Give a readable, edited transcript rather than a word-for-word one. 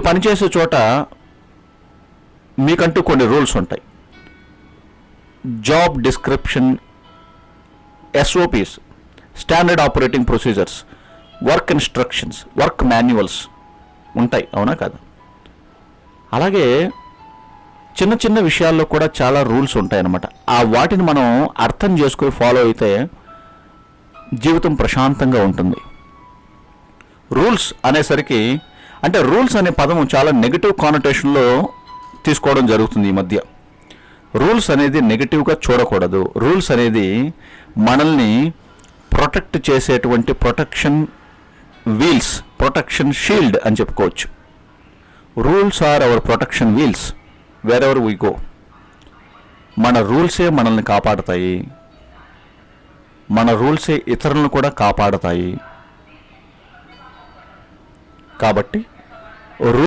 పనిచేసే చోట మీకంటూ కొన్ని రూల్స్ ఉంటాయి. Job description, SOPs, standard operating procedures, work instructions, work manuals ఉంటాయి, అవునా కదా? అలాగే చిన్న చిన్న విషయాల్లో కూడా చాలా రూల్స్ ఉంటాయన్నమాట. వాటిని మనం అర్థం చేసుకుని ఫాలో అయితే జీవితం ప్రశాంతంగా ఉంటుంది. రూల్స్ అనేసరికి, అంటే రూల్స్ అనే పదం చాలా నెగిటివ్ కానోటేషన్లో తీసుకోవడం జరుగుతుంది ఈ మధ్య. రూల్స్ అనేది నెగిటివ్గా చూడకూడదు. రూల్స్ అనేది మనల్ని ప్రొటెక్ట్ చేసేటువంటి ప్రొటెక్షన్ వీల్స్, ప్రొటెక్షన్ షీల్డ్ అని చెప్పుకోవచ్చు. Rules are our protection wheels wherever we go. మన రూల్సే మనల్ని కాపాడతాయి, మన రూల్సే ఇతరులను కూడా కాపాడతాయి. కాబట్టి